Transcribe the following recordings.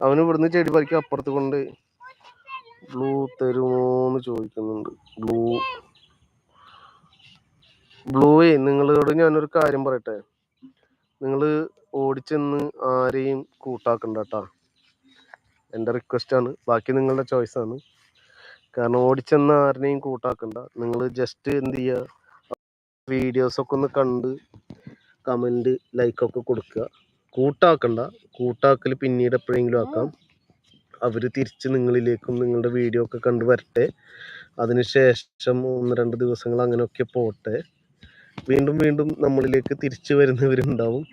അവന് ഇവിടുന്ന് ചെടി പറിക്കാൻ അപ്പുറത്ത് കൊണ്ട് ബ്ലൂ തരുമോന്ന് ചോദിക്കുന്നുണ്ട്. ബ്ലൂവേ, നിങ്ങളോട് ഞാനൊരു കാര്യം പറയട്ടെ. നിങ്ങൾ ഓടിച്ചെന്ന് ആരെയും കൂട്ടാക്കണ്ട കേട്ടാ. എൻ്റെ റിക്വസ്റ്റാണ്. ബാക്കി നിങ്ങളുടെ ചോയ്സാണ്. കാരണം ഓടിച്ചെന്ന് ആരെയും കൂട്ടാക്കണ്ട. നിങ്ങൾ ജസ്റ്റ് എന്ത് ചെയ്യുക, വീഡിയോസൊക്കെ ഒന്ന് കണ്ട് കമൻറ്റ് ലൈക്കൊക്കെ കൊടുക്കുക. കൂട്ടാക്കണ്ട. കൂട്ടാക്കൽ പിന്നീട് എപ്പോഴെങ്കിലും ആക്കാം. അവർ തിരിച്ച് നിങ്ങളിലേക്കും നിങ്ങളുടെ വീഡിയോ ഒക്കെ കണ്ട് വരട്ടെ. അതിനുശേഷം 1-2 ദിവസങ്ങൾ അങ്ങനെയൊക്കെ പോട്ടെ. വീണ്ടും വീണ്ടും നമ്മളിലേക്ക് തിരിച്ചു വരുന്നവരുണ്ടാവും.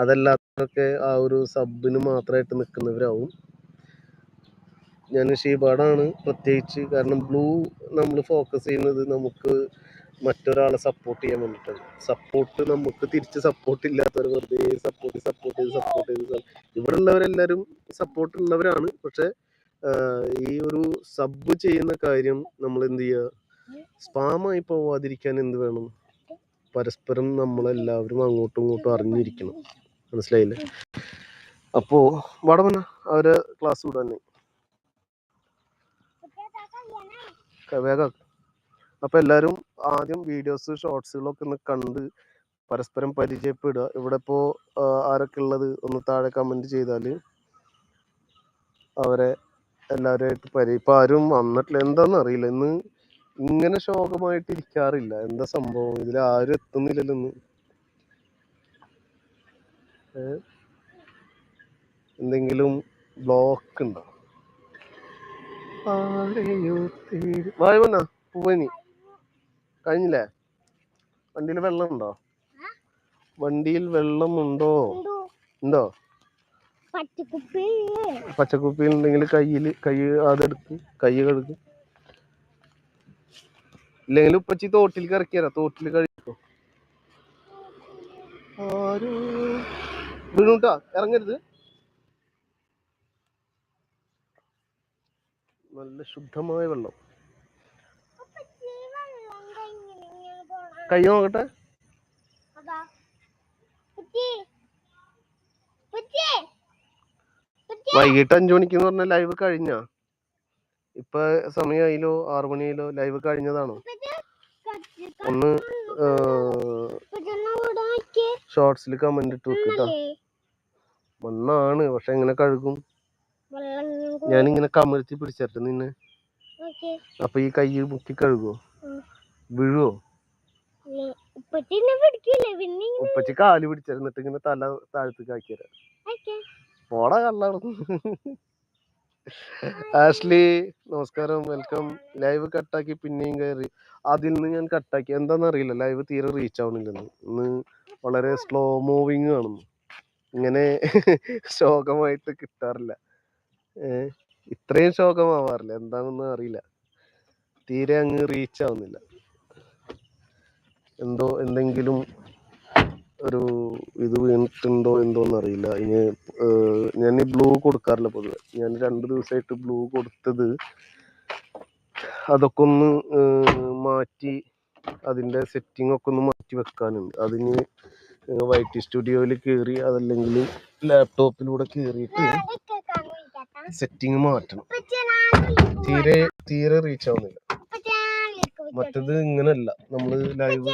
അതല്ലാത്തവരൊക്കെ ആ ഒരു സബിന് മാത്രമായിട്ട് നിൽക്കുന്നവരാവും. ഞാൻ ഷീബാഡാണ് പ്രത്യേകിച്ച്. കാരണം ബ്ലൂ നമ്മൾ ഫോക്കസ് ചെയ്യുന്നത് നമുക്ക് മറ്റൊരാളെ സപ്പോർട്ട് ചെയ്യാൻ വേണ്ടിയിട്ടാണ്. സപ്പോർട്ട് നമുക്ക് തിരിച്ച് സപ്പോർട്ട് ഇല്ലാത്തവർ വെറുതെ സപ്പോർട്ട് ചെയ്ത് ഇവിടെ ഉള്ളവരെല്ലാവരും സപ്പോർട്ട് ഉള്ളവരാണ്. പക്ഷെ ഈ ഒരു സബ് ചെയ്യുന്ന കാര്യം നമ്മൾ എന്ത് ചെയ്യുക, സ്പാമായി പോവാതിരിക്കാൻ എന്ത് വേണം, പരസ്പരം നമ്മളെല്ലാവരും അങ്ങോട്ടും ഇങ്ങോട്ടും അറിഞ്ഞിരിക്കണം. മനസ്സിലായില്ലേ? അപ്പോ വടമന അവരെ ക്ലാസ് വിടാൻ വേഗം. അപ്പൊ എല്ലാവരും ആദ്യം വീഡിയോസ് ഷോർട്സുകളൊക്കെ ഒന്ന് കണ്ട് പരസ്പരം പരിചയപ്പെടുക. ഇവിടെ ഇപ്പോൾ ആരൊക്കെ ഉള്ളത് ഒന്ന് താഴെ കമന്റ് ചെയ്താൽ അവരെ എല്ലാവരുമായിട്ട് ഇപ്പൊ ആരും വന്നിട്ടില്ല. എന്താണെന്ന് അറിയില്ല, ഇന്ന് ഇങ്ങനെ ശോകമായിട്ട് ഇരിക്കാറില്ല. എന്താ സംഭവം? ഇതിൽ ആരും എത്തുന്നില്ലല്ലോ ഇന്ന്. എന്തെങ്കിലും ബ്ലോക്ക് ഉണ്ടോ? വായുവന്നാ പൂവനി കഴിഞ്ഞില്ലേ? വണ്ടിയിൽ വെള്ളം ഉണ്ടോ? വണ്ടിയിൽ വെള്ളം ഉണ്ടോ? പച്ചക്കുപ്പിയിൽ ഉണ്ടെങ്കിൽ കൈ അതെടുത്ത് കൈ കഴുകും. ഇല്ലെങ്കിൽ ഉപ്പച്ചി തോട്ടിൽ ഇറക്കിയരാ. തോട്ടിൽ കഴിക്കോ. വീണൂട്ടാ, ഇറങ്ങരുത്. നല്ല ശുദ്ധമായ വെള്ളം. കൈ നോക്കട്ടെ. വൈകിട്ട് 5 മണിക്ക് എന്ന് പറഞ്ഞ ലൈവ് കഴിഞ്ഞ? ഇപ്പൊ സമയമായില്ലോ, 6 മണിയായില്ലോ. ലൈവ് കഴിഞ്ഞതാണോ? ഒന്ന് ഷോർട്സിൽ കമന്റ് ഇട്ട് വെക്കട്ടാ. മണ്ണാണ്, പക്ഷെ എങ്ങനെ കഴുകും? ഞാനിങ്ങനെ കമഴ്ത്തി പിടിച്ചിട്ട് നിന്നെ. അപ്പൊ ഈ കൈ മുക്കി കഴുകുവോ? വീഴുവോ? ഉപ്പച്ചി കാല് പിടിച്ചിരുന്നിട്ട് ഇങ്ങനെ തല താഴ്ത്തി ആക്കിയരാ. പോടാ കള്ളാണ്. ആഷ്ലി നമസ്കാരം, വെൽക്കം. ലൈവ് കട്ടാക്കി പിന്നെയും കയറി. അതിൽ നിന്ന് ഞാൻ കട്ടാക്കി. എന്താണെന്ന് അറിയില്ല, ലൈവ് തീരെ റീച്ച് ആവണില്ലെന്ന്. ഇന്ന് വളരെ സ്ലോ മൂവിങ് കാണുന്നു. ഇങ്ങനെ ശോകമായിട്ട് കിട്ടാറില്ല. ഇത്രയും ശോകമാവാറില്ല. എന്താണെന്ന് അറിയില്ല, തീരെ അങ്ങ് റീച്ച് ആവുന്നില്ല. എന്തെങ്കിലും ഒരു ഇത് വീണിട്ടുണ്ടോ എന്തോന്നറിയില്ല. ഇനി ഞാൻ ഈ ബ്ലൂ കൊടുക്കാറില്ല പൊതുവെ. ഞാൻ 2 ദിവസമായിട്ട് ബ്ലൂ കൊടുത്തത് അതൊക്കെ ഒന്ന് മാറ്റി, അതിൻ്റെ സെറ്റിംഗ് ഒക്കെ ഒന്ന് മാറ്റി വെക്കാനുണ്ട്. അതിന് വൈറ്റി സ്റ്റുഡിയോയിൽ കയറി, അതല്ലെങ്കിൽ ലാപ്ടോപ്പിലൂടെ കയറിയിട്ട് സെറ്റിംഗ് മാറ്റണം. തീരെ റീച്ച് ആവുന്നില്ല. മറ്റത് ഇങ്ങനല്ല. നമ്മള് ലൈവ്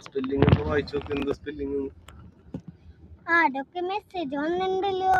സ്പെല്ലിംഗ് വായിച്ചു നോക്ക്. എന്താ സ്പെല്ലിംഗ്? മെസ്സേജ് വന്നിട്ടുണ്ടല്ലോ.